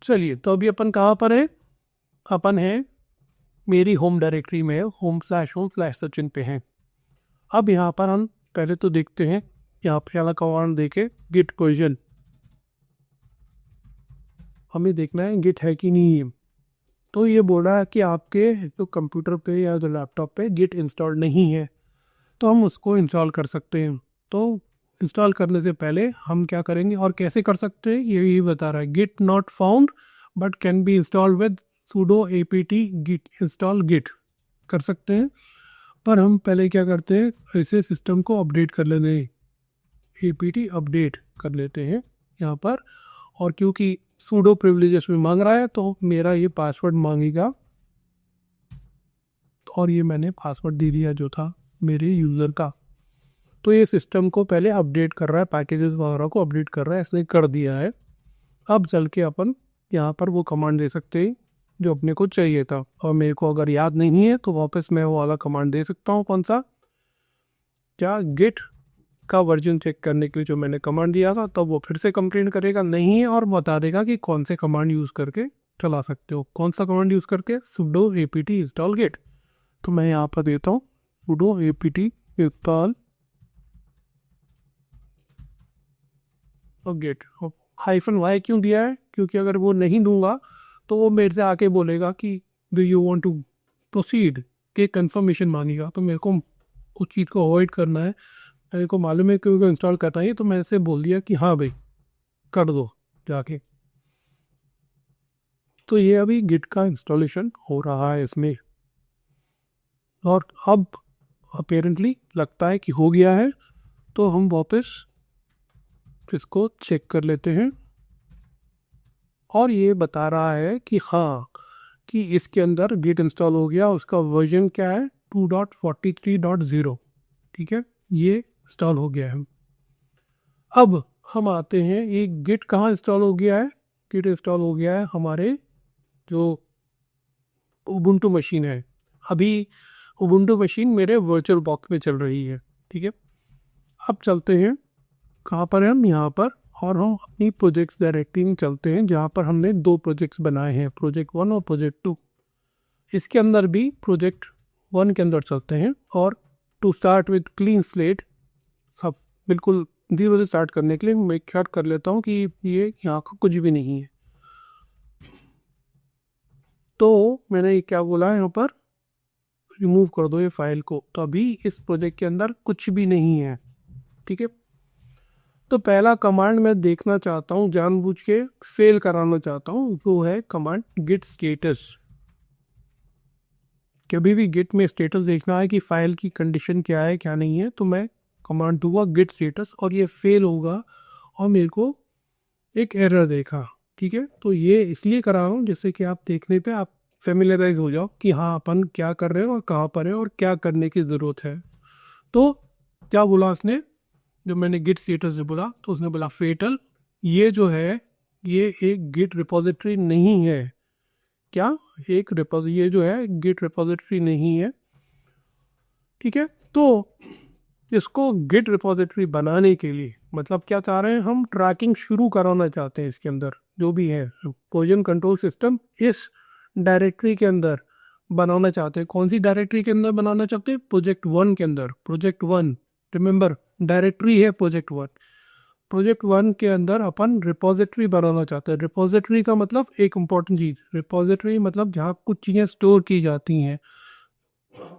चलिए, तो अभी अपन कहाँ पर है? अपन है मेरी होम डायरेक्टरी में, home/home/सचिन पे हैं। अब यहाँ पर हम पहले तो देखते हैं, यहाँ पे वाला कमांड देके गिट क्वेश्चन हमें देखना है गिट है कि नहीं है। तो ये बोल रहा है कि आपके तो कंप्यूटर पे या तो लैपटॉप पे गिट इंस्टॉल नहीं है, तो हम उसको इंस्टॉल कर सकते हैं। तो इंस्टॉल करने से पहले हम क्या करेंगे और कैसे कर सकते हैं ये बता रहा है। Git not found but can be install with sudo apt git install git कर सकते हैं। पर हम पहले क्या करते हैं, ऐसे सिस्टम को अपडेट कर लेते हैं, apt अपडेट कर लेते हैं यहाँ पर। और क्योंकि sudo प्रिविलेजेस में मांग रहा है तो मेरा ये पासवर्ड मांगेगा, और ये मैंने पासवर्ड दे दिया जो था मेरे यूज़र का। तो ये सिस्टम को पहले अपडेट कर रहा है, पैकेजेस वगैरह को अपडेट कर रहा है, इसने कर दिया है। अब चल के अपन यहाँ पर वो कमांड दे सकते हैं जो अपने को चाहिए था, और मेरे को अगर याद नहीं है तो वापस मैं वो वाला कमांड दे सकता हूँ। कौन सा? क्या गिट का वर्जन चेक करने के लिए जो मैंने कमांड दिया था, तब वो फिर से कंप्लेन करेगा नहीं है और बता देगा कि कौन से कमांड यूज़ करके चला सकते हो। कौन सा कमांड यूज़ करके? sudo apt install git। तो मैं यहाँ पर देता हूँ sudo apt install और गेट। -y क्यों दिया है? क्योंकि अगर वो नहीं दूंगा तो वो मेरे से आके बोलेगा कि do you want to proceed के कंफर्मेशन मांगेगा। तो मेरे को उस चीज़ को अवॉइड करना है। मेरे को मालूम है कि उनको इंस्टॉल करना है, तो मैंने से बोल दिया कि हाँ भाई कर दो जाके। तो ये अभी गिट का इंस्टॉलेशन हो रहा है इसमें, और अब अपेरेंटली लगता है कि हो गया है। तो हम वापस इसको चेक कर लेते हैं, और ये बता रहा है कि हाँ, कि इसके अंदर गिट इंस्टॉल हो गया। उसका वर्जन क्या है? 2.43.0। ठीक है, ये इंस्टॉल हो गया है। अब हम आते हैं, ये गिट कहाँ इंस्टॉल हो गया है? गिट इंस्टॉल हो गया है हमारे जो उबुंटू मशीन है। अभी उबुंटू मशीन मेरे वर्चुअल बॉक्स में चल रही है। ठीक है, अब चलते हैं कहाँ पर है हम? यहाँ पर, और हम अपनी प्रोजेक्ट्स डायरेक्टरी में चलते हैं जहाँ पर हमने 2 प्रोजेक्ट्स बनाए हैं, प्रोजेक्ट 1 और प्रोजेक्ट 2। इसके अंदर भी प्रोजेक्ट 1 के अंदर चलते हैं, और to start with clean slate, सब बिल्कुल 0 से स्टार्ट करने के लिए मैं ख्याल कर लेता हूँ कि ये यहाँ का कुछ भी नहीं है। तो मैंने ये क्या बोला यहाँ पर, रिमूव कर दो ये फाइल को। तो अभी इस प्रोजेक्ट के अंदर कुछ भी नहीं है। ठीक है, तो पहला कमांड मैं देखना चाहता हूँ, जानबूझ के फेल कराना चाहता हूँ, वो है कमांड गिट स्टेटस। कभी भी गिट में स्टेटस देखना है कि फाइल की कंडीशन क्या है क्या नहीं है, तो मैं कमांड दूंगा गिट स्टेटस, और ये फेल होगा और मेरे को एक एरर देखा। ठीक है, तो ये इसलिए करा रहा हूँ जिससे कि आप देखने पे आप फेमिलराइज हो जाओ कि हाँ अपन क्या कर रहे हैं और कहाँ पर है और क्या करने की ज़रूरत है। तो क्या बोला उसने, जो मैंने गिट स्टेटस से बोला, तो उसने बोला फेटल, ये जो है ये एक गिट रिपोजिटरी नहीं है। क्या? ये जो है गिट रिपोजिटरी नहीं है। ठीक है, तो इसको गिट रिपोजिटरी बनाने के लिए मतलब क्या चाह रहे हैं हम? ट्रैकिंग शुरू कराना चाहते हैं इसके अंदर जो भी है वर्जन कंट्रोल सिस्टम इस डायरेक्टरी के अंदर बनाना चाहते हैं। कौन सी डायरेक्टरी के अंदर बनाना चाहते हैं? प्रोजेक्ट 1 के अंदर। प्रोजेक्ट 1, रिमेंबर डायरेक्टरी है प्रोजेक्ट 1। प्रोजेक्ट 1 के अंदर अपन रिपोजिटरी बनाना चाहते हैं। रिपोजिटरी का मतलब एक इम्पॉर्टेंट चीज़, रिपोजिटरी मतलब जहाँ कुछ चीज़ें स्टोर की जाती हैं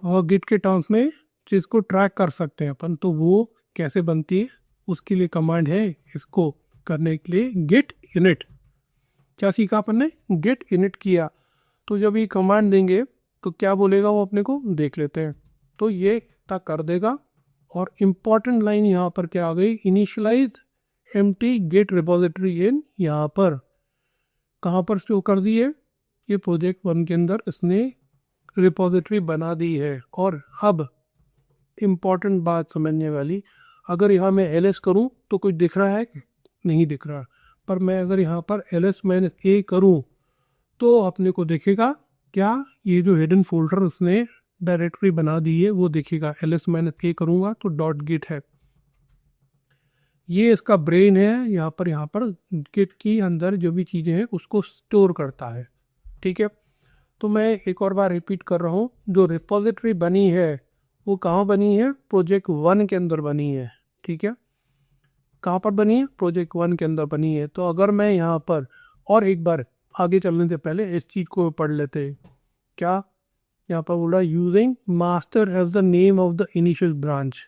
और गिट के टर्म्स में चीज़ को ट्रैक कर सकते हैं अपन। तो वो कैसे बनती है उसके लिए कमांड है, इसको करने के लिए गिट इनिट। क्या सीखा अपन ने? गिट इनिट किया। तो जब ये कमांड देंगे तो क्या बोलेगा वो अपने को देख लेते हैं। तो ये तक कर देगा, और इम्पॉर्टेंट लाइन यहाँ पर क्या आ गई? इनिशियलाइज एम्प्टी गिट रिपोजिटरी इन, यहाँ पर कहाँ पर शो कर दी है? ये प्रोजेक्ट 1 के अंदर इसने रिपोजिटरी बना दी है। और अब इम्पॉर्टेंट बात समझने वाली, अगर यहाँ मैं ls करूँ तो कुछ दिख रहा है? नहीं दिख रहा। पर मैं अगर यहाँ पर ls-a करूँ तो अपने को दिखेगा क्या? ये जो हिडन फोल्डर उसने डायरेक्टरी बना दी है वो दिखेगा। ls-a करूँगा तो .git है। ये इसका ब्रेन है, यहाँ पर गिट की अंदर जो भी चीज़ें हैं उसको स्टोर करता है। ठीक है, तो मैं एक और बार रिपीट कर रहा हूँ, जो रिपोजिटरी बनी है वो कहाँ बनी है? प्रोजेक्ट 1 के अंदर बनी है। ठीक है, कहाँ पर बनी है? प्रोजेक्ट 1 के अंदर बनी है। तो अगर मैं यहाँ पर और एक बार आगे चलने से पहले इस चीज़ को पढ़ लेते हैं। क्या यहाँ पर बोला? Using master as the name of the initial branch.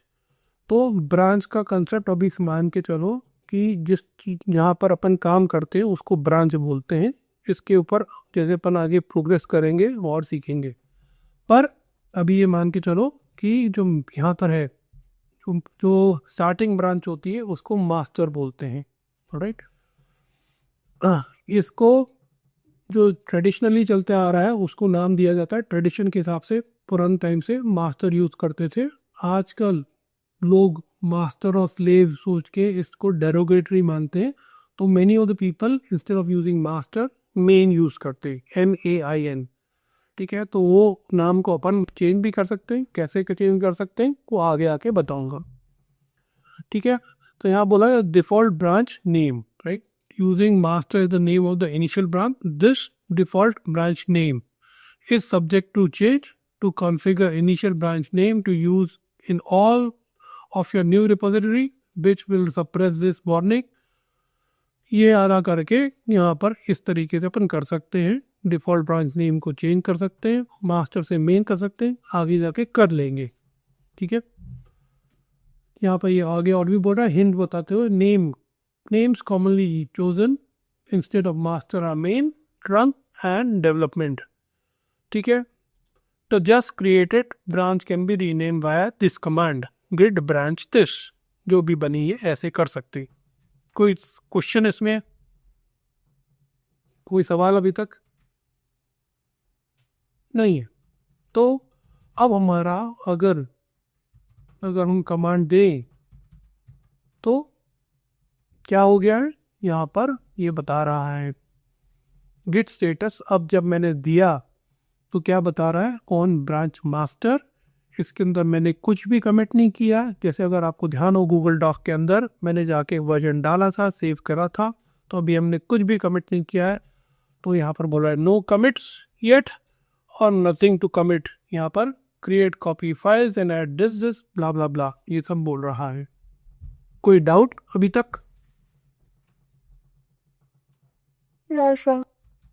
तो ब्रांच का कंसेप्ट अभी मान के चलो कि जिस चीज यहाँ पर अपन काम करते हैं उसको ब्रांच बोलते हैं। इसके ऊपर जैसे अपन आगे प्रोग्रेस करेंगे और सीखेंगे, पर अभी ये मान के चलो कि जो यहाँ पर है, जो स्टार्टिंग ब्रांच होती है उसको मास्टर बोलते हैं। राइट, इसको जो ट्रेडिशनली चलते आ रहा है उसको नाम दिया जाता है, ट्रेडिशन के हिसाब से पुराने टाइम से मास्टर यूज करते थे। आजकल लोग मास्टर और स्लेव सोच के इसको डेरोगेटरी मानते हैं, तो many of the people instead of using master main use करते हैं, MAIN। ठीक है, तो वो नाम को अपन चेंज भी कर सकते हैं। कैसे चेंज कर सकते हैं वो आगे आके बताऊंगा। ठीक है, तो यहाँ बोला default branch name, right, using master is the name of the initial branch. This default branch name is subject to change to configure initial branch name to use in all of your new repository which will suppress this warning। ये आधा करके यहाँ पर इस तरीके से अपन कर सकते हैं, डिफ़ॉल्ट ब्रांच नेम को चेंज कर सकते हैं, मास्टर से मेन कर सकते हैं, आगे जाके कर लेंगे। ठीक है, यहाँ पर ये आगे और भी बोल रहा है, हिंट बताते हुए, names commonly chosen instead of master are main, trunk and development. ठीक है, तो just created branch can be rename via this command git branch this। जो भी बनी है ऐसे कर सकते। कोई क्वेश्चन इसमें? कोई सवाल अभी तक नहीं है? तो अब हमारा अगर हम कमांड दें तो क्या हो गया है? यहाँ पर ये बता रहा है गिट स्टेटस। अब जब मैंने दिया तो क्या बता रहा है? On branch master. इसके अंदर मैंने कुछ भी कमिट नहीं किया। जैसे अगर आपको ध्यान हो, गूगल डॉक के अंदर मैंने जाके वर्जन डाला था, सेव करा था, तो अभी हमने कुछ भी कमिट नहीं किया है। तो यहाँ पर बोल रहा है नो कमिट्स येट और नथिंग टू कमिट। यहाँ पर create copy files and add this blah blah blah, ये सब बोल रहा है। कोई डाउट अभी तक?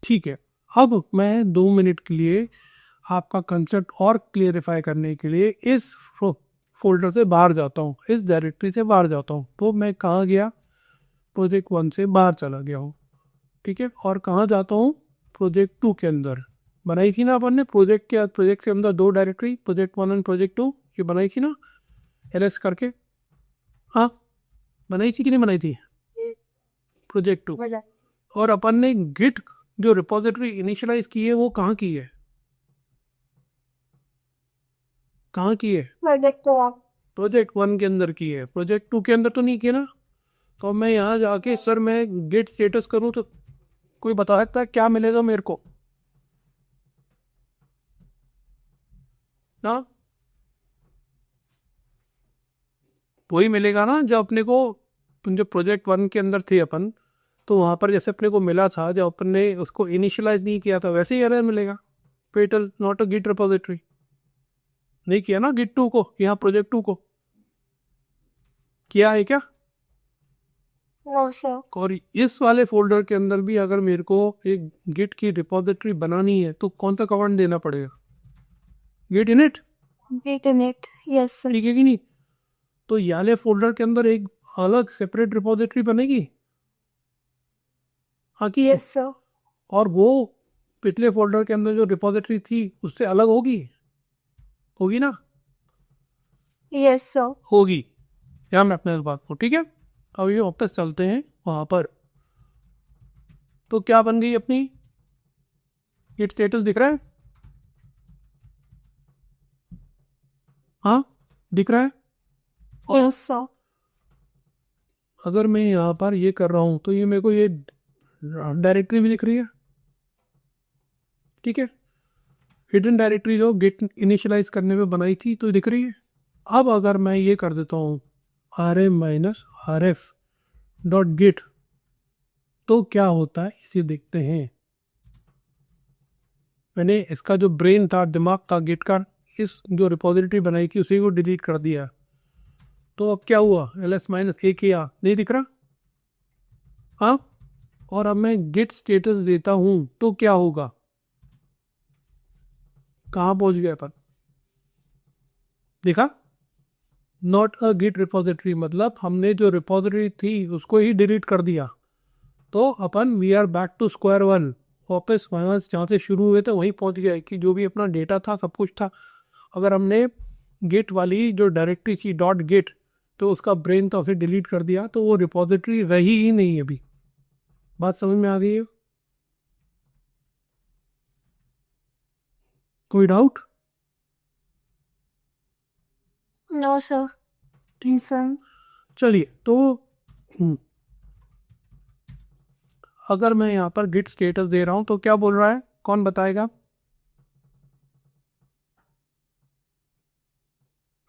ठीक है, अब मैं 2 मिनट के लिए आपका कंसेप्ट और क्लियरिफाई करने के लिए इस फोल्डर से बाहर जाता हूँ, इस डायरेक्टरी से बाहर जाता हूँ। तो मैं कहाँ गया? प्रोजेक्ट 1 से बाहर चला गया हूँ। ठीक है, और कहाँ जाता हूँ? प्रोजेक्ट 2 के अंदर। बनाई थी ना अपन ने प्रोजेक्ट के अंदर 2 डायरेक्टरी, प्रोजेक्ट 1 एंड प्रोजेक्ट 2, ये बनाई थी ना LS करके? हाँ, बनाई थी कि नहीं बनाई थी? प्रोजेक्ट 2। और अपन ने गिट जो रिपोजिटरी इनिशियलाइज की है वो कहाँ की है? कहाँ की है? प्रोजेक्ट 1 के अंदर की है, प्रोजेक्ट 2 के अंदर तो नहीं किया ना। तो मैं यहाँ जाके सर मैं गिट स्टेटस करूँ तो कोई बता सकता है क्या मिलेगा मेरे को ना? वही मिलेगा ना जो अपने को, जो प्रोजेक्ट 1 के अंदर थे अपन, तो वहाँ पर जैसे अपने को मिला था जब अपन ने उसको इनिशियलाइज नहीं किया था, वैसे ही एरर मिलेगा। Fatal not a git repository. नहीं किया ना गिट 2 को, यहाँ प्रोजेक्ट 2 को किया है क्या? और इस वाले फोल्डर के अंदर भी अगर मेरे को एक गिट की रिपोजिटरी बनानी है तो कौन सा कमांड देना पड़ेगा? Git init. यस, ठीक है कि नहीं? तो ये वाले फोल्डर के अंदर एक अलग सेपरेट रिपोजिटरी बनेगी। हाँ कि यस सर। और वो पिछले फोल्डर के अंदर जो रिपोजिटरी थी उससे अलग होगी ना? यस सर, होगी। ध्यान रखना इस बात को, ठीक है? अब ये वापस चलते हैं वहाँ पर। तो क्या बन गई अपनी? ये स्टेटस दिख रहा है? हाँ, दिख रहा है? Yes sir. अगर मैं यहाँ पर ये कर रहा हूँ तो ये मेरे को ये डायरेक्टरी भी दिख रही है। ठीक है, हिडन डायरेक्टरी जो गेट इनिशियलाइज करने में बनाई थी तो दिख रही है। अब अगर मैं ये कर देता हूँ RM- ref डॉट गिट, तो क्या होता है इसे देखते हैं। मैंने इसका जो ब्रेन था, दिमाग था गिट का, इस जो रिपोजिटरी बनाई थी उसी को डिलीट कर दिया। तो अब क्या हुआ, ls-a किया, नहीं दिख रहा। हाँ, और अब मैं गिट स्टेटस देता हूं तो क्या होगा, कहाँ पहुंच गया अपन, देखा, नॉट अ गिट रिपोजिटरी, मतलब हमने जो रिपोजिटरी थी उसको ही डिलीट कर दिया। तो अपन we are back to square one, वापस वहाँ जहाँ से शुरू हुए थे वहीं पहुँच गया कि जो भी अपना डेटा था सब कुछ था। अगर हमने गिट वाली जो डायरेक्टरी थी डॉट गिट, तो उसका ब्रेन था उसे डिलीट कर दिया, तो वो रिपोजिटरी रही ही नहीं अभी। बात समझ में आ गई है, कोई डाउट? No sir. ठीक सर, चलिए तो अगर मैं यहाँ पर गिट स्टेटस दे रहा हूँ तो क्या बोल रहा है, कौन बताएगा?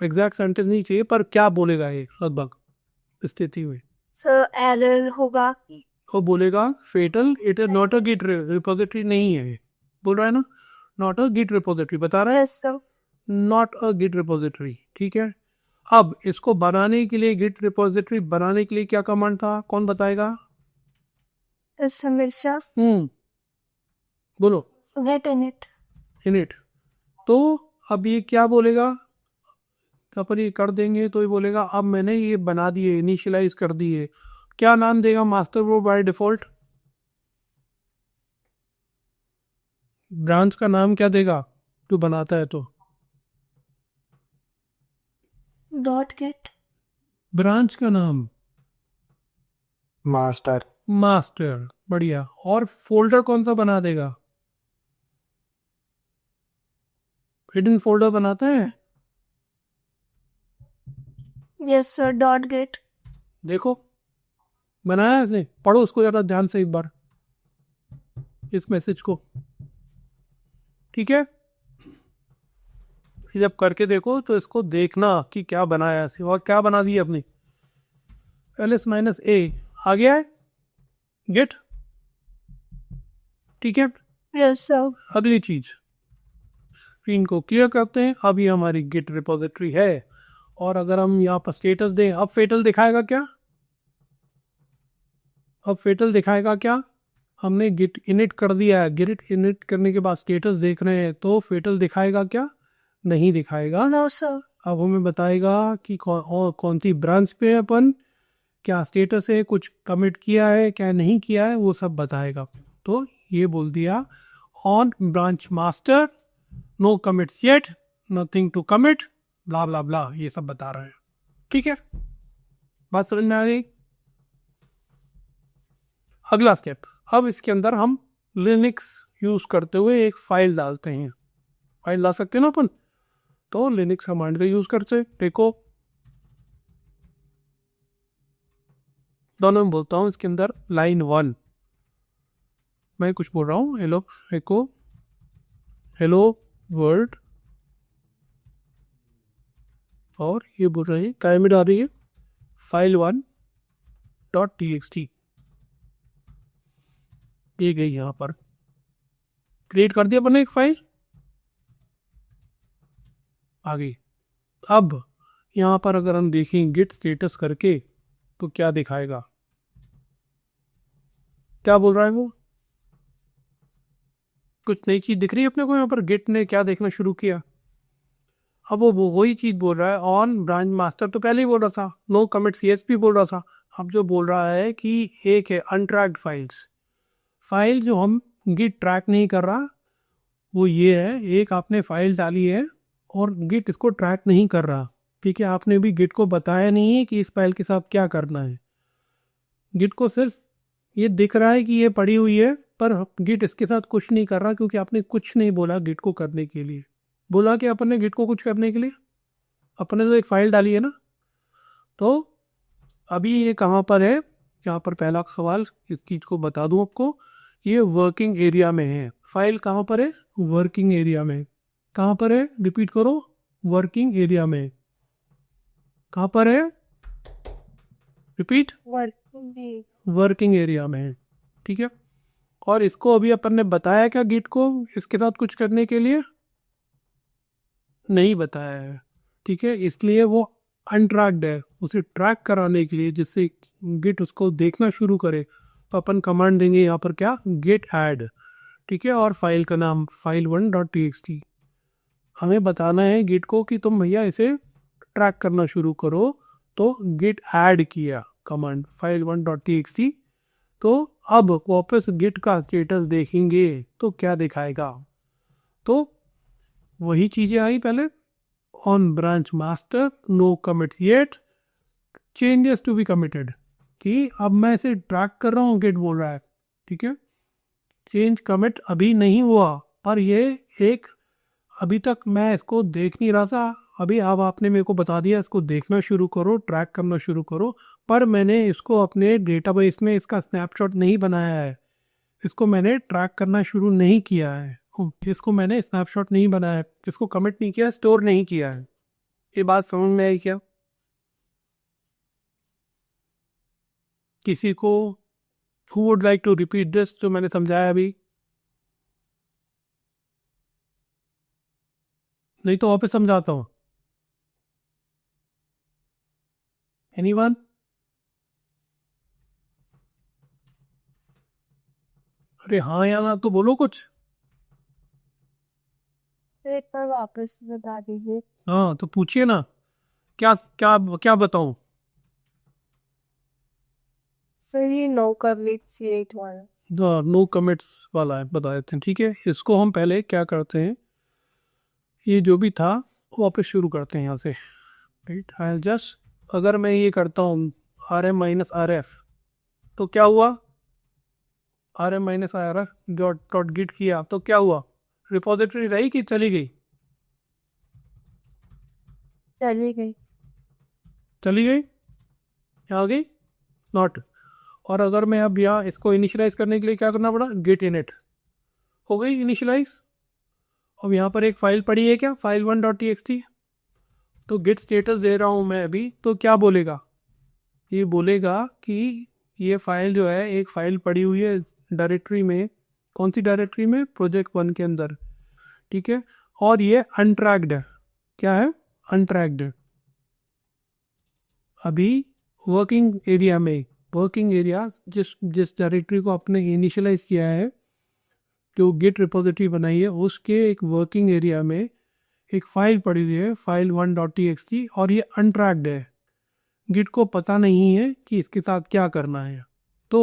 एग्जैक्ट सेंटेंस नहीं चाहिए, पर क्या बोलेगा ये लगभग स्थिति में? सर एरर होगा। वो बोलेगा fatal, it is not a git repository, नहीं है ये, बोल रहा है ना, नॉट अ गिट रिपोजिटरी बता रहा है, yes sir. Not a git repository, ठीक है। अब इसको बनाने के लिए, गिट रिपोजिटरी बनाने के लिए क्या कमांड था, कौन बताएगा? यस हमेशा। बोलो। Get in it. इनिट। तो अब ये क्या बोलेगा, अपन ये कर देंगे तो ये बोलेगा अब मैंने ये बना दिए, इनिशियलाइज कर दिए, क्या नाम देगा मास्टर वो बाय डिफॉल्ट, ब्रांच का नाम क्या देगा जो बनाता है, तो डॉट गेट। ब्रांच का नाम मास्टर। मास्टर, बढ़िया। और फोल्डर कौन सा बना देगा, हिडन फोल्डर बनाता है, यस सर डॉट गेट। देखो बनाया है इसने, पढ़ो उसको ज़रा ध्यान से एक बार इस मैसेज को, ठीक है। जब करके देखो तो इसको देखना कि क्या बनाया है, सिवा क्या बना दी अपनी, ls-a आ गया है गेट, ठीक है। Yes sir. अगली चीज, स्क्रीन को क्लियर करते हैं, अब ये हमारी गिट रिपोजिटरी है, और अगर हम यहाँ पर स्टेटस दें, अब फेटल दिखाएगा क्या, अब फेटल दिखाएगा क्या, हमने गिट इनिट कर दिया है, गिट इनिट करने के बाद स्टेटस देख रहे हैं, तो फेटल दिखाएगा क्या, नहीं दिखाएगा। No sir. अब हमें बताएगा कि कौन सी ब्रांच पे है अपन, क्या स्टेटस है, कुछ कमिट किया है क्या नहीं किया है, वो सब बताएगा। तो ये बोल दिया on branch master, no commits yet, nothing to commit, blah blah blah, ये सब बता रहे हैं, ठीक है। बात समझ में आ गई। अगला स्टेप, अब इसके अंदर हम लिनक्स यूज करते हुए एक फाइल डालते हैं, फाइल ला सकते हैं ना अपन, तो लिनक्स कमांड का यूज करते, देखो दोनों में बोलता हूँ, इसके अंदर लाइन 1 मैं कुछ बोल रहा हूँ, हेलो एको, हेलो वर्ल्ड, और ये बोल रहे हैं क्या में डाल रही है, file1.txt, ये गई यहाँ पर, क्रिएट कर दिया अपने एक फाइल, आ गई। अब यहाँ पर अगर हम देखें गिट स्टेटस करके तो क्या दिखाएगा, क्या बोल रहा है वो, कुछ नई चीज दिख रही है अपने को यहाँ पर, गिट ने क्या देखना शुरू किया, अब वो वही चीज बोल रहा है, ऑन ब्रांच मास्टर तो पहले ही बोल रहा था, नो कमिट CSP बोल रहा था, अब जो बोल रहा है कि एक है अनट्रैक्ड फाइल्स, फाइल जो हम गिट ट्रैक नहीं कर रहा, वो ये है, एक आपने फाइल डाली है और गिट इसको ट्रैक नहीं कर रहा, ठीक है, आपने भी गिट को बताया नहीं है कि इस फाइल के साथ क्या करना है, गिट को सिर्फ ये दिख रहा है कि ये पड़ी हुई है, पर गिट इसके साथ कुछ नहीं कर रहा, क्योंकि आपने कुछ नहीं बोला गिट को करने के लिए, बोला कि अपन ने गिट को कुछ करने के लिए, अपने तो एक फाइल डाली है ना। तो अभी ये कहाँ पर है, यहाँ पर पहला सवाल, इस चीज़ को बता दूं आपको, ये वर्किंग एरिया में है, फाइल कहाँ पर है, वर्किंग एरिया में, कहाँ पर है, रिपीट करो, वर्किंग एरिया में, कहाँ पर है, रिपीट, वर्किंग वर्किंग एरिया में है, ठीक है। और इसको अभी अपन ने बताया क्या गिट को इसके साथ कुछ करने के लिए? नहीं बताया है, ठीक है। इसलिए वो अनट्रैक्ड है। उसे ट्रैक कराने के लिए, जिससे गिट उसको देखना शुरू करे, तो अपन कमांड देंगे यहाँ पर क्या, गेट ऐड, ठीक है। और फाइल का नाम file1.txt। हमें बताना है गिट को कि तुम भैया इसे ट्रैक करना शुरू करो। तो गिट ऐड किया कमांड file1.txt। तो अब वापस गिट का स्टेटस देखेंगे तो क्या दिखाएगा? तो वही चीज़ें आई पहले, on branch master no commit yet, changes to be committed, कि अब मैं इसे ट्रैक कर रहा हूँ, गिट बोल रहा है, ठीक है। चेंज कमिट अभी नहीं हुआ, पर ये एक, अभी तक मैं इसको देख नहीं रहा था, अभी अब आपने मेरे को बता दिया इसको देखना शुरू करो, ट्रैक करना शुरू करो, पर मैंने इसको अपने डेटाबेस में इसका स्नैपशॉट नहीं बनाया है, इसको मैंने ट्रैक करना शुरू नहीं किया है, इसको मैंने स्नैपशॉट नहीं बनाया है, इसको कमिट नहीं किया, स्टोर नहीं किया है। ये बात समझ में आई क्या किसी को? Who would like to repeat this जो मैंने समझाया अभी? नहीं तो वापस समझाता हूँ। एनीवन? अरे हाँ या ना तो बोलो कुछ। एक बार वापस बता दीजिए। हाँ तो पूछिए ना, क्या क्या क्या बताऊं? सही no commits at one. No commits वाला है, बता देते हैं, ठीक है। इसको हम पहले क्या करते हैं, ये जो भी था वो वापस शुरू करते हैं यहाँ से, राइट। आई जस्ट, अगर मैं ये करता हूँ RM-RF, तो क्या हुआ? RM-RF डॉट गिट किया तो क्या हुआ? रिपोजिटरी रही कि चली गई? चली गई। चली गई, यहाँ आ गई, नॉट। और अगर मैं अब यहाँ इसको इनिशियलाइज करने के लिए क्या करना पड़ा, गेट इनिट, हो गई इनिशियलाइज। अब यहाँ पर एक फाइल पड़ी है क्या, file1.txt, तो गेट स्टेटस दे रहा हूँ मैं अभी, तो क्या बोलेगा? ये बोलेगा कि ये फाइल जो है, एक फाइल पड़ी हुई है डायरेक्टरी में, कौन सी डायरेक्टरी में, प्रोजेक्ट 1 के अंदर, ठीक है। और ये अनट्रैक्ड है, क्या है, अनट्रैक्ड है। अभी वर्किंग एरिया में, वर्किंग एरिया जिस जिस डायरेक्टरी को आपने इनिशियलाइज किया है, जो गिट रिपोजिटरी बनाई है, उसके एक वर्किंग एरिया में एक फाइल पड़ी हुई है file1.txt, और ये अनट्रैक्ड है। गिट को पता नहीं है कि इसके साथ क्या करना है। तो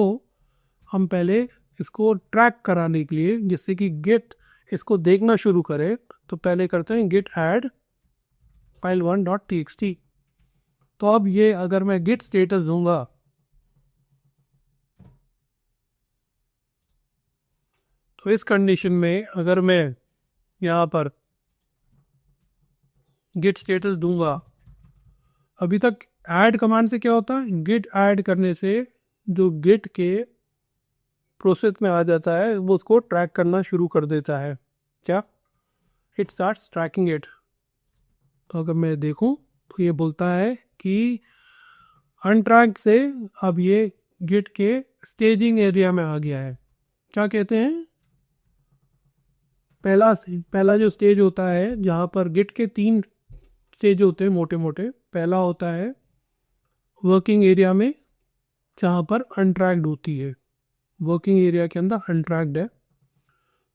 हम पहले इसको ट्रैक कराने के लिए, जिससे कि गिट इसको देखना शुरू करे, तो पहले करते हैं गिट ऐड file1.txt। तो अब ये अगर मैं गिट स्टेटस दूंगा, तो इस कंडीशन में अगर मैं यहाँ पर गिट स्टेटस दूंगा, अभी तक ऐड कमांड से क्या होता है, गिट ऐड करने से जो गिट के प्रोसेस में आ जाता है वो उसको ट्रैक करना शुरू कर देता है, क्या, इट स्टार्ट्स ट्रैकिंग इट। तो अगर मैं देखूं तो ये बोलता है कि अनट्रैक्ड से अब ये गिट के स्टेजिंग एरिया में आ गया है। क्या कहते हैं, पहला जो स्टेज होता है, जहाँ पर गिट के 3 स्टेज होते हैं मोटे मोटे। पहला होता है वर्किंग एरिया में, जहाँ पर अनट्रैक्ड होती है, वर्किंग एरिया के अंदर अनट्रैक्ड है।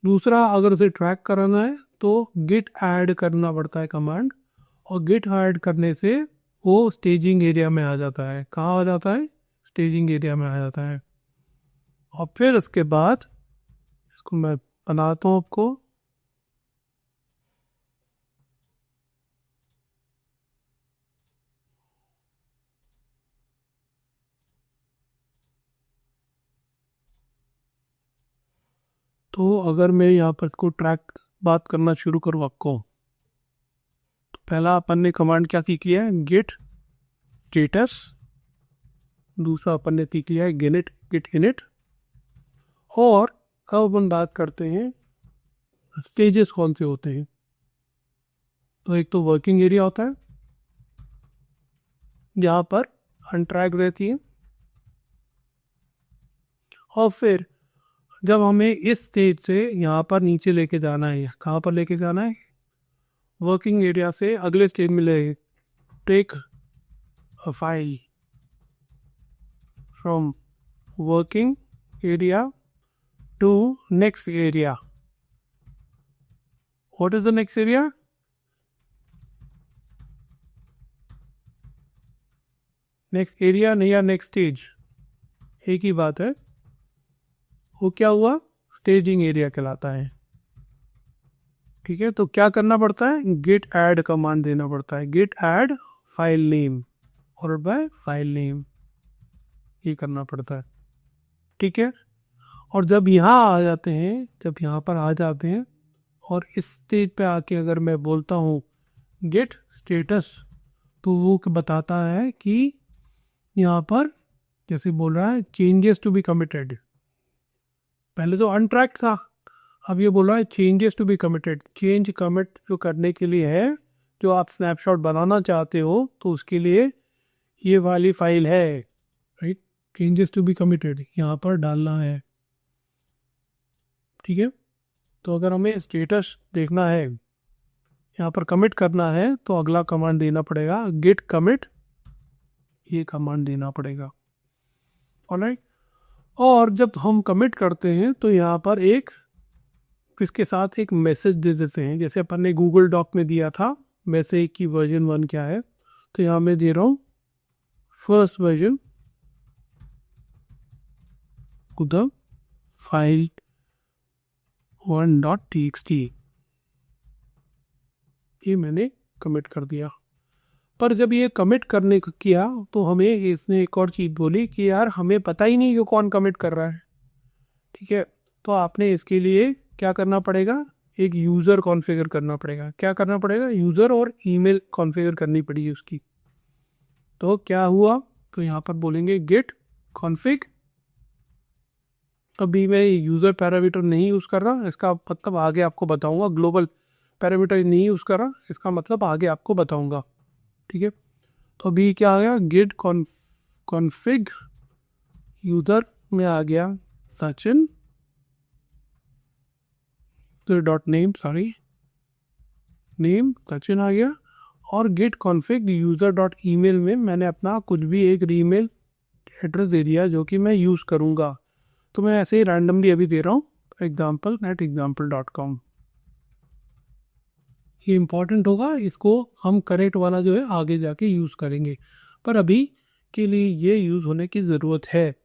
दूसरा, अगर उसे ट्रैक कराना है तो गिट ऐड करना पड़ता है कमांड, और गिट ऐड करने से वो स्टेजिंग एरिया में आ जाता है। कहाँ आ जाता है, स्टेजिंग एरिया में आ जाता है। और फिर उसके बाद इसको मैं बनाता हूँ आपको। तो अगर मैं यहाँ पर को ट्रैक बात करना शुरू करूँ आपको, तो पहला अपन ने कमांड क्या सीख लिया है, गिट स्टेटस। दूसरा अपन ने सीख लिया है गिट इनिट। और अब अपन बात करते हैं स्टेजेस कौन से होते हैं। तो एक तो वर्किंग एरिया होता है, जहाँ पर अनट्रैक रहती है, और फिर जब हमें इस स्टेज से यहाँ पर नीचे लेके जाना है, कहाँ पर लेके जाना है, वर्किंग एरिया से अगले स्टेज में ले take a file from working area to next area. What is the next area? Next area नहीं या next stage, एक ही बात है। वो क्या हुआ, स्टेजिंग एरिया कहलाता है। ठीक है, तो क्या करना पड़ता है, git add कमांड देना पड़ता है, git add फाइल नेम और बाय फाइल नेम, ये करना पड़ता है। ठीक है, और जब यहाँ आ जाते हैं, जब यहाँ पर आ जाते हैं और इस स्टेज पे आके अगर मैं बोलता हूँ गेट स्टेटस, तो वो बताता है कि यहाँ पर जैसे बोल रहा है चेंजेस टू बी कमिटेड। पहले तो अनट्रैक्ड था, अब ये बोल रहा है changes to be committed. Change commit जो करने के लिए है, जो आप स्नैपशॉट बनाना चाहते हो, तो उसके लिए ये वाली फाइल है, right. Changes to be committed यहाँ पर डालना है। ठीक है, तो अगर हमें स्टेटस देखना है, यहाँ पर कमिट करना है, तो अगला कमांड देना पड़ेगा git commit, ये कमांड देना पड़ेगा। ऑलराइट, और जब हम कमिट करते हैं तो यहाँ पर एक इसके साथ एक मैसेज दे देते हैं, जैसे अपन ने गूगल डॉक में दिया था मैसेज की वर्जन 1 क्या है, तो यहाँ मैं दे रहा हूँ first version two the file 1.txt, ये मैंने कमिट कर दिया। पर जब ये कमिट करने को किया तो हमें इसने एक और चीज़ बोली कि यार हमें पता ही नहीं कि कौन कमिट कर रहा है। ठीक है, तो आपने इसके लिए क्या करना पड़ेगा, एक यूज़र कॉन्फ़िगर करना पड़ेगा। क्या करना पड़ेगा, यूज़र और ईमेल कॉन्फ़िगर करनी पड़ेगी उसकी। तो क्या हुआ, तो यहाँ पर बोलेंगे गेट कॉन्फ़िग। अभी मैं यूज़र पैरामीटर नहीं यूज़ कर रहा, इसका मतलब आगे आपको बताऊंगा। ग्लोबल पैरामीटर नहीं यूज़ कर रहा, इसका मतलब आगे आपको बताऊंगा। ठीक है, तो अभी क्या आ गया, गेट कॉन्फ़िग यूज़र में आ गया Sachin dot name, sorry name Sachin आ गया, और git config user dot email में मैंने अपना कुछ भी एक ईमेल एड्रेस दे दिया जो कि मैं यूज़ करूँगा। तो मैं ऐसे ही रैंडमली अभी दे रहा हूँ example@example.com। ये इम्पॉर्टेंट होगा, इसको हम करेक्ट वाला जो है आगे जाके यूज़ करेंगे, पर अभी के लिए ये यूज़ होने की ज़रूरत है।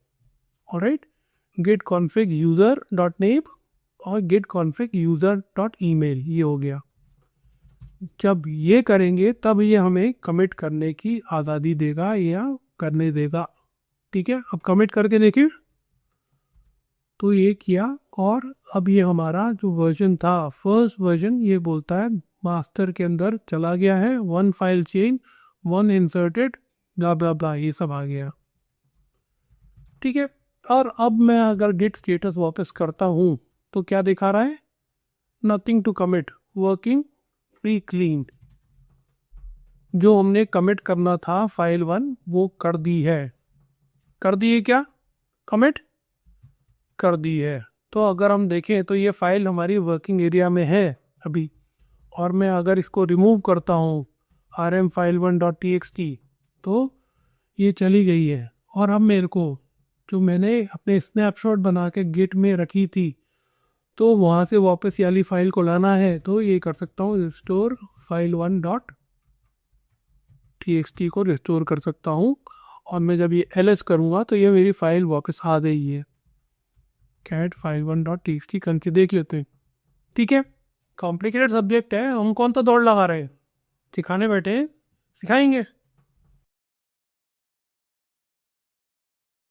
Alright, git config user dot name और git config user dot email, ये हो गया। जब ये करेंगे तब ये हमें कमिट करने की आज़ादी देगा या करने देगा। ठीक है, अब कमिट करके देखिए, तो ये किया, और अब ये हमारा जो वर्जन था फर्स्ट वर्जन, ये बोलता है मास्टर के अंदर चला गया है, 1 फाइल चेंज 1 इंसर्टेड ब्ला ब्ला ब्ला, ये सब आ गया। ठीक है, और अब मैं अगर गेट स्टेटस वापस करता हूँ तो क्या दिखा रहा है, nothing to commit, working tree clean. जो हमने कमिट करना था फाइल 1 वो कर दी है, कर दी है, क्या कमिट कर दी है। तो अगर हम देखें तो ये फाइल हमारी वर्किंग एरिया में है अभी, और मैं अगर इसको रिमूव करता हूँ rm-file1.txt तो ये चली गई है। और अब मेरे को जो मैंने अपने स्नैपशॉट बना के गिट में रखी थी, तो वहाँ से वापस ये वाली फाइल को लाना है, तो ये कर सकता हूँ, रिस्टोर file1.txt को रिस्टोर कर सकता हूँ, और मैं जब ये ls करूँगा तो ये मेरी फाइल वापस आ गई है। cat file1.txt करके देख लेते हैं। ठीक है, कॉम्प्लिकेटेड सब्जेक्ट है, हम कौन सा दौड़ लगा रहे हैं, सिखाने बैठे हैं, सिखाएंगे।